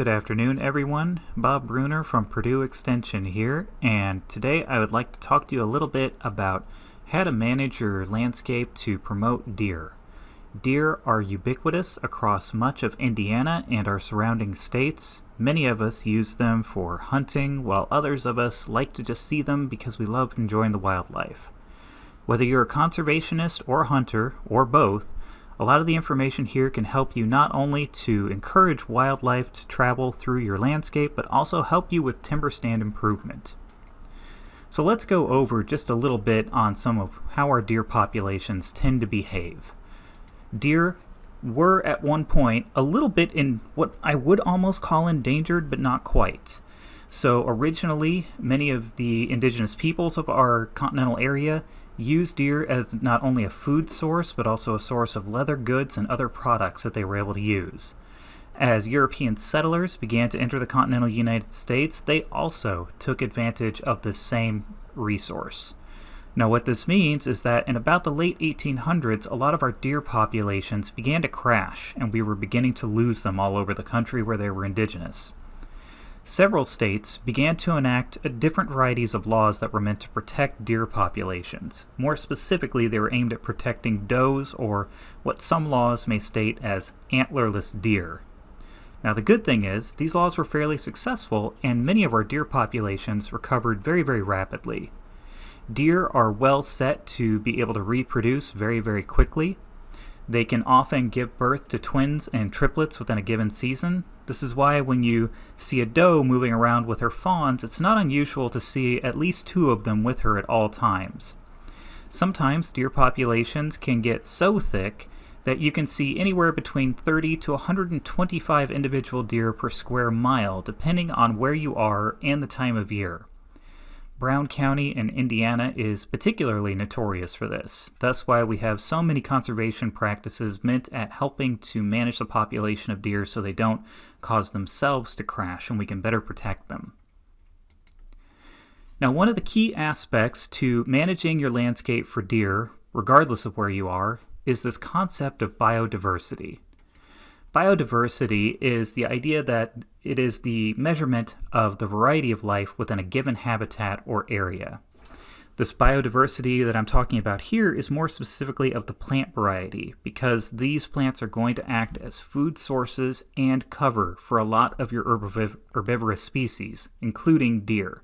Good afternoon, everyone. Bob Bruner from Purdue Extension here, and today I would like to talk to you a little bit about how to manage your landscape to promote deer. Deer are ubiquitous across much of Indiana and our surrounding states. Many of us use them for hunting, while others of us like to just see them because we love enjoying the wildlife. Whether you're a conservationist or a hunter, or both, a lot of the information here can help you not only to encourage wildlife to travel through your landscape, but also help you with timber stand improvement. So let's go over just a little bit on some of how our deer populations tend to behave. Deer were at one point a little bit in what I would almost call endangered, but not quite. So originally, many of the indigenous peoples of our continental area used deer as not only a food source, but also a source of leather goods and other products that they were able to use. As European settlers began to enter the continental United States, they also took advantage of this same resource. Now what this means is that in about the late 1800s, a lot of our deer populations began to crash, and we were beginning to lose them all over the country where they were indigenous. Several states began to enact different varieties of laws that were meant to protect deer populations. More specifically, they were aimed at protecting does, or what some laws may state as antlerless deer. Now the good thing is, these laws were fairly successful, and many of our deer populations recovered very, very rapidly. Deer are well set to be able to reproduce very, very quickly. They can often give birth to twins and triplets within a given season. This is why when you see a doe moving around with her fawns, it's not unusual to see at least two of them with her at all times. Sometimes deer populations can get so thick that you can see anywhere between 30 to 125 individual deer per square mile, depending on where you are and the time of year. Brown County in Indiana is particularly notorious for this. That's why we have so many conservation practices meant at helping to manage the population of deer so they don't cause themselves to crash and we can better protect them. Now, one of the key aspects to managing your landscape for deer, regardless of where you are, is this concept of biodiversity. Biodiversity is the idea that it is the measurement of the variety of life within a given habitat or area. This biodiversity that I'm talking about here is more specifically of the plant variety, because these plants are going to act as food sources and cover for a lot of your herbivorous species, including deer.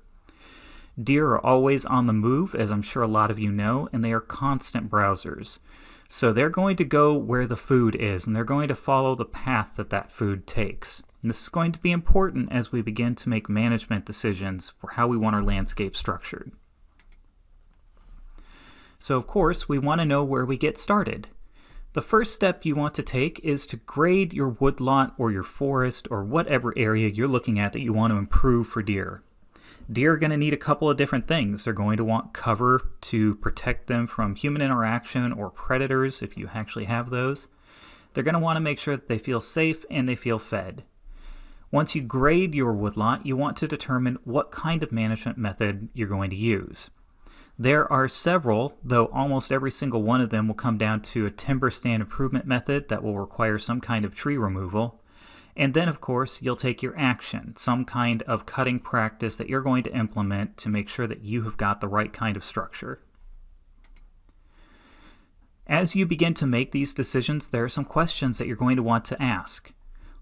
Deer are always on the move, as I'm sure a lot of you know, and they are constant browsers. So they're going to go where the food is, and they're going to follow the path that that food takes. And this is going to be important as we begin to make management decisions for how we want our landscape structured. So of course, we want to know where we get started. The first step you want to take is to grade your woodlot or your forest or whatever area you're looking at that you want to improve for deer. Deer are going to need a couple of different things. They're going to want cover to protect them from human interaction or predators, if you actually have those. They're going to want to make sure that they feel safe and they feel fed. Once you grade your woodlot, you want to determine what kind of management method you're going to use. There are several, though almost every single one of them will come down to a timber stand improvement method that will require some kind of tree removal. And then, of course, you'll take your action, some kind of cutting practice that you're going to implement to make sure that you have got the right kind of structure. As you begin to make these decisions, there are some questions that you're going to want to ask.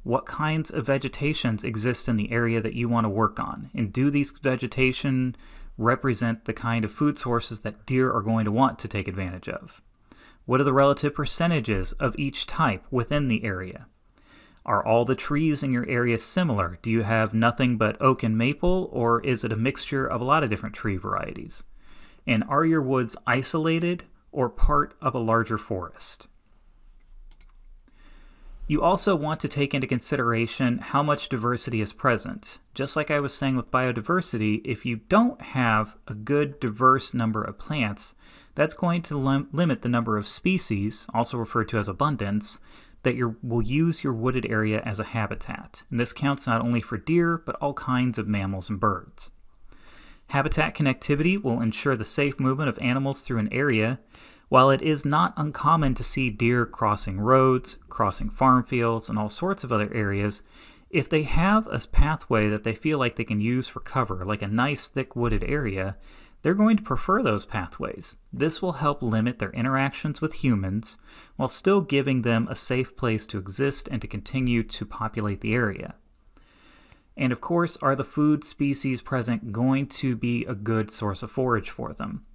What kinds of vegetations exist in the area that you want to work on? And do these vegetation represent the kind of food sources that deer are going to want to take advantage of? What are the relative percentages of each type within the area? Are all the trees in your area similar? Do you have nothing but oak and maple, or is it a mixture of a lot of different tree varieties? And are your woods isolated or part of a larger forest? You also want to take into consideration how much diversity is present. Just like I was saying with biodiversity, if you don't have a good diverse number of plants, that's going to limit the number of species, also referred to as abundance, that will use your wooded area as a habitat. And this counts not only for deer, but all kinds of mammals and birds. Habitat connectivity will ensure the safe movement of animals through an area. While it is not uncommon to see deer crossing roads, crossing farm fields, and all sorts of other areas, If they have a pathway that they feel like they can use for cover, like a nice thick wooded area, they're going to prefer those pathways. This will help limit their interactions with humans while still giving them a safe place to exist and to continue to populate the area. And of course, are the food species present going to be a good source of forage for them?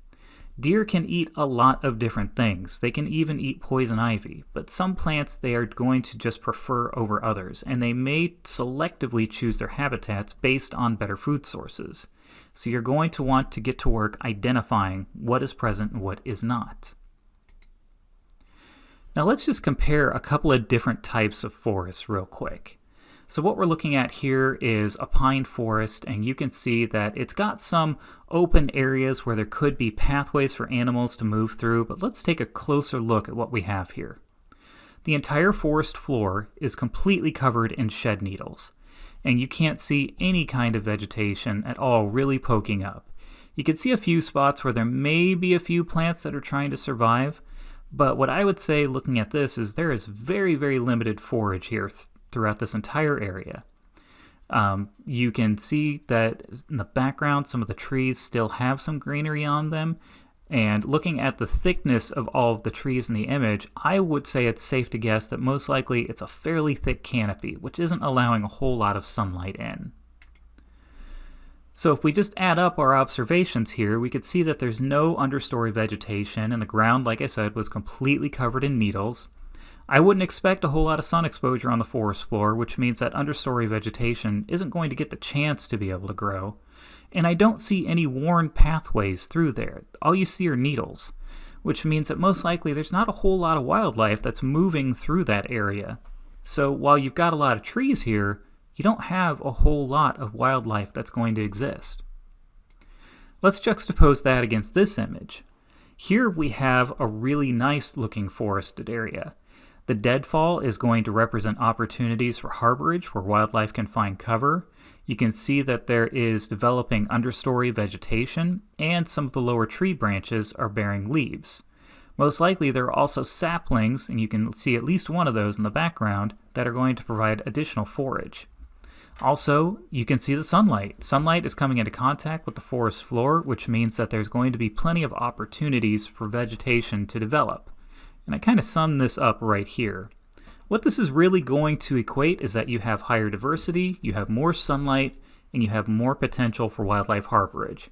Deer can eat a lot of different things. They can even eat poison ivy, but some plants they are going to just prefer over others, and they may selectively choose their habitats based on better food sources. So you're going to want to get to work identifying what is present and what is not. Now let's just compare a couple of different types of forests real quick. So what we're looking at here is a pine forest, and you can see that it's got some open areas where there could be pathways for animals to move through, but let's take a closer look at what we have here. The entire forest floor is completely covered in shed needles, and you can't see any kind of vegetation at all really poking up. You can see a few spots where there may be a few plants that are trying to survive, but what I would say looking at this is there is very, very limited forage here throughout this entire area. You can see that in the background some of the trees still have some greenery on them, and looking at the thickness of all of the trees in the image, I would say it's safe to guess that most likely it's a fairly thick canopy, which isn't allowing a whole lot of sunlight in. So if we just add up our observations here, we could see that there's no understory vegetation, and the ground, like I said, was completely covered in needles. I wouldn't expect a whole lot of sun exposure on the forest floor, which means that understory vegetation isn't going to get the chance to be able to grow. And I don't see any worn pathways through there. All you see are needles, which means that most likely there's not a whole lot of wildlife that's moving through that area. So while you've got a lot of trees here, you don't have a whole lot of wildlife that's going to exist. Let's juxtapose that against this image. Here we have a really nice looking forested area. The deadfall is going to represent opportunities for harborage where wildlife can find cover. You can see that there is developing understory vegetation, and some of the lower tree branches are bearing leaves. Most likely there are also saplings, and you can see at least one of those in the background, that are going to provide additional forage. Also, you can see the sunlight. Sunlight is coming into contact with the forest floor, which means that there's going to be plenty of opportunities for vegetation to develop. And I kind of sum this up right here. What this is really going to equate is that you have higher diversity, you have more sunlight, and you have more potential for wildlife harborage.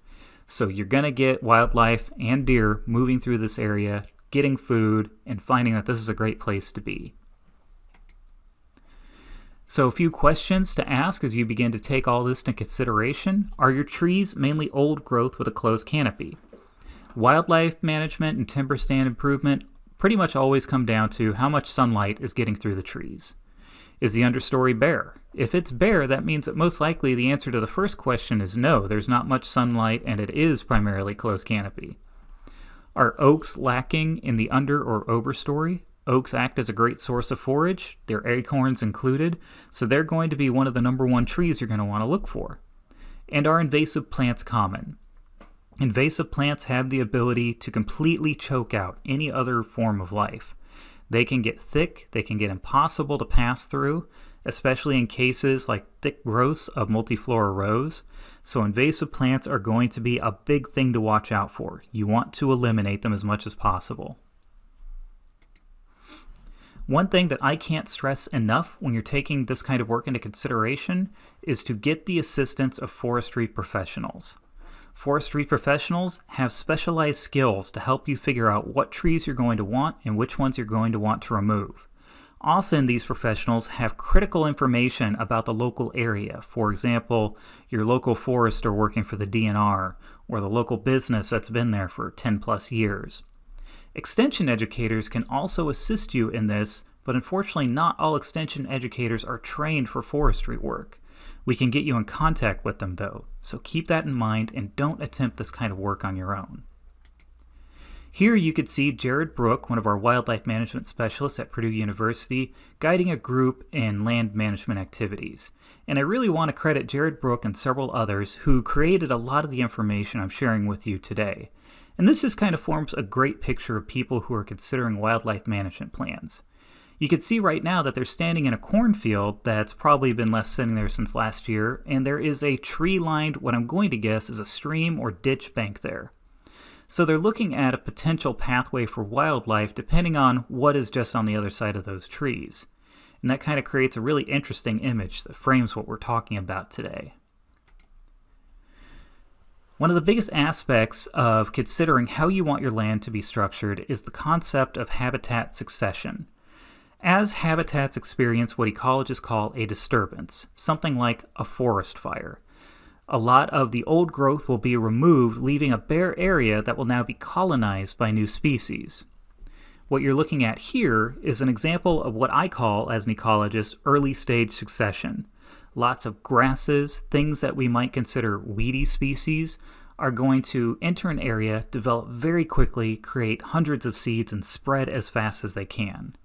So you're going to get wildlife and deer moving through this area, getting food, and finding that this is a great place to be. So a few questions to ask as you begin to take all this into consideration. Are your trees mainly old growth with a closed canopy? Wildlife management and timber stand improvement pretty much always come down to how much sunlight is getting through the trees. Is the understory bare? If it's bare, that means that most likely the answer to the first question is no, there's not much sunlight and it is primarily closed canopy. Are oaks lacking in the under or overstory? Oaks act as a great source of forage, their acorns included, so they're going to be one of the number one trees you're going to want to look for. And are invasive plants common? Invasive plants have the ability to completely choke out any other form of life. They can get thick, they can get impossible to pass through, especially in cases like thick growths of multiflora rose. So invasive plants are going to be a big thing to watch out for. You want to eliminate them as much as possible. One thing that I can't stress enough when you're taking this kind of work into consideration is to get the assistance of forestry professionals. Forestry professionals have specialized skills to help you figure out what trees you're going to want and which ones you're going to want to remove. Often these professionals have critical information about the local area. For example, your local forester working for the DNR or the local business that's been there for 10 plus years. Extension educators can also assist you in this, but unfortunately not all extension educators are trained for forestry work. We can get you in contact with them though, so keep that in mind and don't attempt this kind of work on your own. Here you could see Jared Brook, one of our wildlife management specialists at Purdue University, guiding a group in land management activities. And I really want to credit Jared Brook and several others who created a lot of the information I'm sharing with you today. And this just kind of forms a great picture of people who are considering wildlife management plans. You can see right now that they're standing in a cornfield that's probably been left sitting there since last year, and there is a tree-lined, what I'm going to guess is a stream or ditch bank there. So they're looking at a potential pathway for wildlife depending on what is just on the other side of those trees. And that kind of creates a really interesting image that frames what we're talking about today. One of the biggest aspects of considering how you want your land to be structured is the concept of habitat succession. As habitats experience what ecologists call a disturbance, something like a forest fire, a lot of the old growth will be removed, leaving a bare area that will now be colonized by new species. What you're looking at here is an example of what I call, as an ecologist, early stage succession. Lots of grasses, things that we might consider weedy species, are going to enter an area, develop very quickly, create hundreds of seeds, and spread as fast as they can.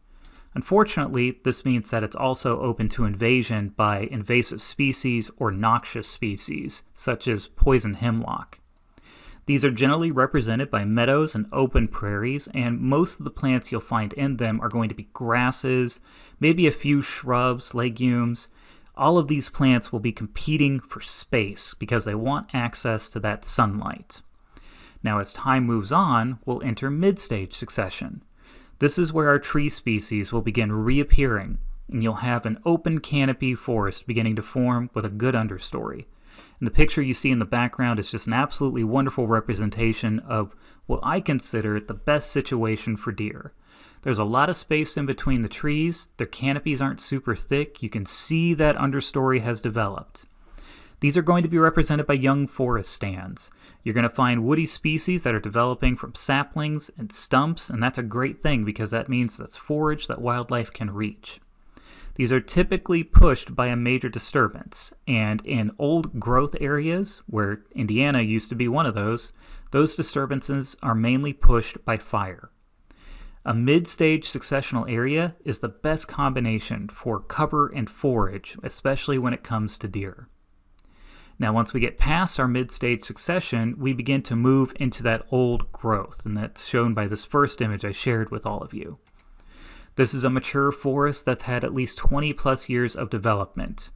Unfortunately, this means that it's also open to invasion by invasive species or noxious species, such as poison hemlock. These are generally represented by meadows and open prairies, and most of the plants you'll find in them are going to be grasses, maybe a few shrubs, legumes. All of these plants will be competing for space because they want access to that sunlight. Now, as time moves on, we'll enter mid-stage succession. This is where our tree species will begin reappearing, and you'll have an open canopy forest beginning to form with a good understory. And the picture you see in the background is just an absolutely wonderful representation of what I consider the best situation for deer. There's a lot of space in between the trees, their canopies aren't super thick, you can see that understory has developed. These are going to be represented by young forest stands. You're going to find woody species that are developing from saplings and stumps, and that's a great thing because that means that's forage that wildlife can reach. These are typically pushed by a major disturbance, and in old growth areas, where Indiana used to be one of those disturbances are mainly pushed by fire. A mid-stage successional area is the best combination for cover and forage, especially when it comes to deer. Now, once we get past our mid-stage succession, we begin to move into that old growth, and that's shown by this first image I shared with all of you. This is a mature forest that's had at least 20 plus years of development.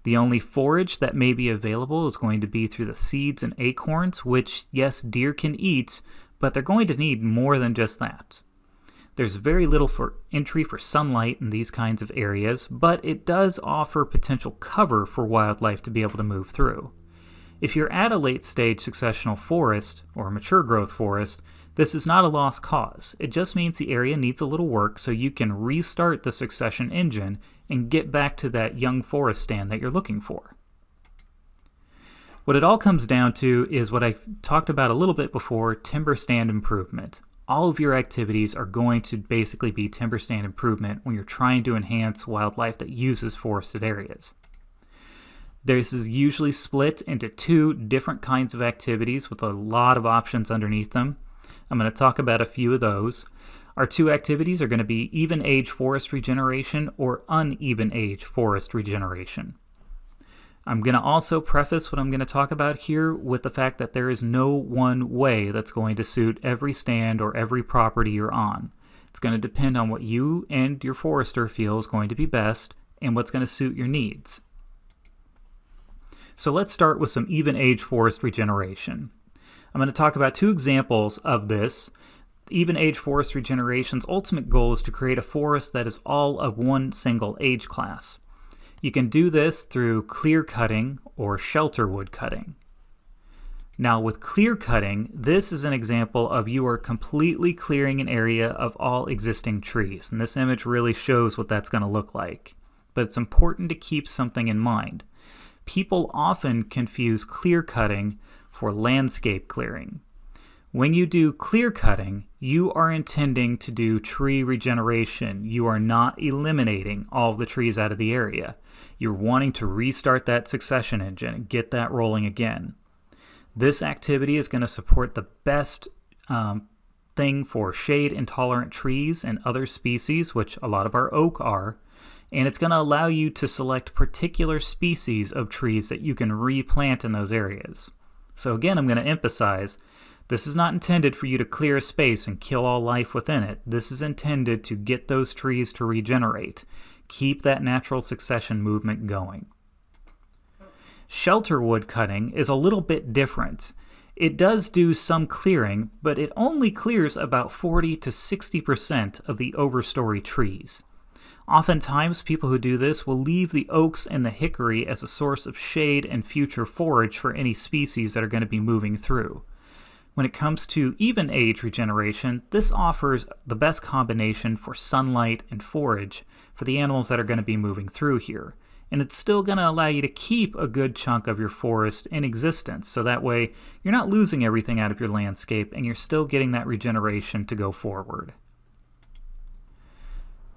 The only forage that may be available is going to be through the seeds and acorns, which, yes, deer can eat, but they're going to need more than just that. There's very little for entry for sunlight in these kinds of areas, but it does offer potential cover for wildlife to be able to move through. If you're at a late-stage successional forest, or a mature growth forest, this is not a lost cause. It just means the area needs a little work so you can restart the succession engine and get back to that young forest stand that you're looking for. What it all comes down to is what I talked about a little bit before, timber stand improvement. All of your activities are going to basically be timber stand improvement when you're trying to enhance wildlife that uses forested areas. This is usually split into two different kinds of activities with a lot of options underneath them. I'm going to talk about a few of those. Our two activities are going to be even age forest regeneration or uneven age forest regeneration. I'm going to also preface what I'm going to talk about here with the fact that there is no one way that's going to suit every stand or every property you're on. It's going to depend on what you and your forester feel is going to be best and what's going to suit your needs. So let's start with some even age forest regeneration. I'm going to talk about two examples of this. Even age forest regeneration's ultimate goal is to create a forest that is all of one single age class. You can do this through clear cutting or shelter wood cutting. Now with clear cutting, this is an example of you are completely clearing an area of all existing trees, and this image really shows what that's going to look like. But it's important to keep something in mind. People often confuse clear cutting for landscape clearing. When you do clear cutting, you are intending to do tree regeneration. You are not eliminating all of the trees out of the area. You're wanting to restart that succession engine and get that rolling again. This activity is going to support the best thing for shade-intolerant trees and other species, which a lot of our oak are, and it's going to allow you to select particular species of trees that you can replant in those areas. So again, I'm going to emphasize This is not intended for you to clear a space and kill all life within it. This is intended to get those trees to regenerate. Keep that natural succession movement going. Shelter wood cutting is a little bit different. It does do some clearing, but it only clears about 40 to 60% of the overstory trees. Oftentimes, people who do this will leave the oaks and the hickory as a source of shade and future forage for any species that are going to be moving through. When it comes to even age regeneration, this offers the best combination for sunlight and forage for the animals that are going to be moving through here. And it's still going to allow you to keep a good chunk of your forest in existence, so that way you're not losing everything out of your landscape and you're still getting that regeneration to go forward.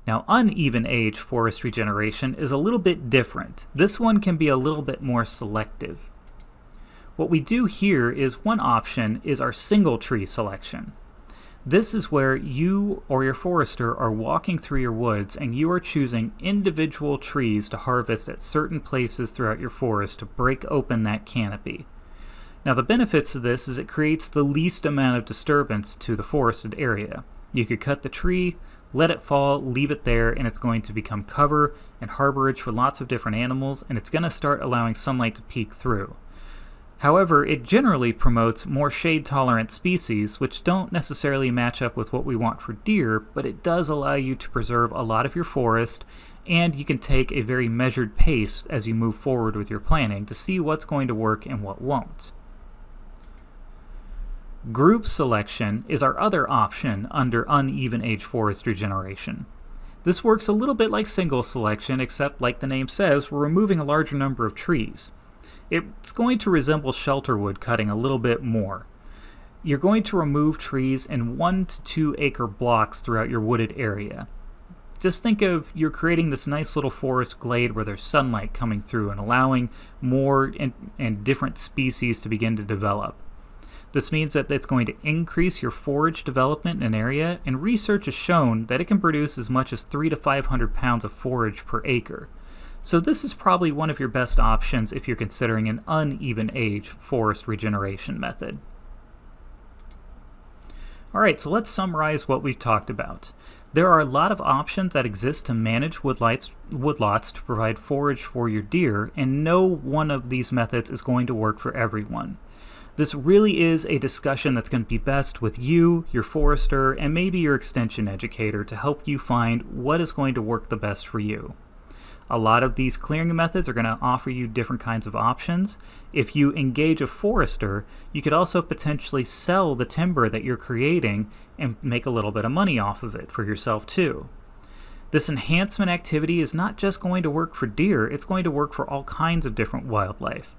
Now, uneven age forest regeneration is a little bit different. This one can be a little bit more selective. What we do here is one option is our single tree selection. This is where you or your forester are walking through your woods and you are choosing individual trees to harvest at certain places throughout your forest to break open that canopy. Now, the benefits of this is it creates the least amount of disturbance to the forested area. You could cut the tree, let it fall, leave it there, and it's going to become cover and harborage for lots of different animals, and it's going to start allowing sunlight to peek through. However, it generally promotes more shade-tolerant species, which don't necessarily match up with what we want for deer, but it does allow you to preserve a lot of your forest, and you can take a very measured pace as you move forward with your planning to see what's going to work and what won't. Group selection is our other option under uneven age forest regeneration. This works a little bit like single selection, except like the name says, we're removing a larger number of trees. It's going to resemble shelter wood cutting a little bit more. You're going to remove trees in 1 to 2 acre blocks throughout your wooded area. Just think of you're creating this nice little forest glade where there's sunlight coming through and allowing more and different species to begin to develop. This means that it's going to increase your forage development in an area, and research has shown that it can produce as much as 300 to 500 pounds of forage per acre. So this is probably one of your best options if you're considering an uneven age forest regeneration method. Alright, so let's summarize what we've talked about. There are a lot of options that exist to manage woodlots to provide forage for your deer, and no one of these methods is going to work for everyone. This really is a discussion that's going to be best with you, your forester, and maybe your extension educator to help you find what is going to work the best for you. A lot of these clearing methods are going to offer you different kinds of options. If you engage a forester, you could also potentially sell the timber that you're creating and make a little bit of money off of it for yourself too. This enhancement activity is not just going to work for deer, it's going to work for all kinds of different wildlife.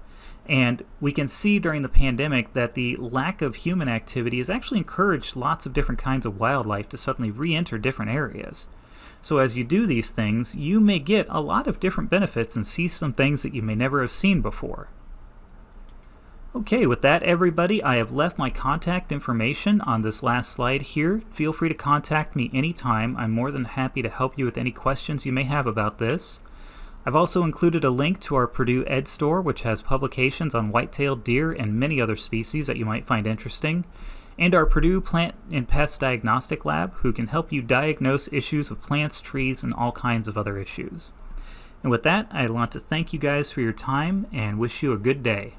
And we can see during the pandemic that the lack of human activity has actually encouraged lots of different kinds of wildlife to suddenly re-enter different areas. So as you do these things, you may get a lot of different benefits and see some things that you may never have seen before. Okay, with that everybody, I have left my contact information on this last slide here. Feel free to contact me anytime. I'm more than happy to help you with any questions you may have about this. I've also included a link to our Purdue Ed Store, which has publications on white-tailed deer and many other species that you might find interesting, and our Purdue Plant and Pest Diagnostic Lab, who can help you diagnose issues with plants, trees, and all kinds of other issues. And with that, I want to thank you guys for your time and wish you a good day.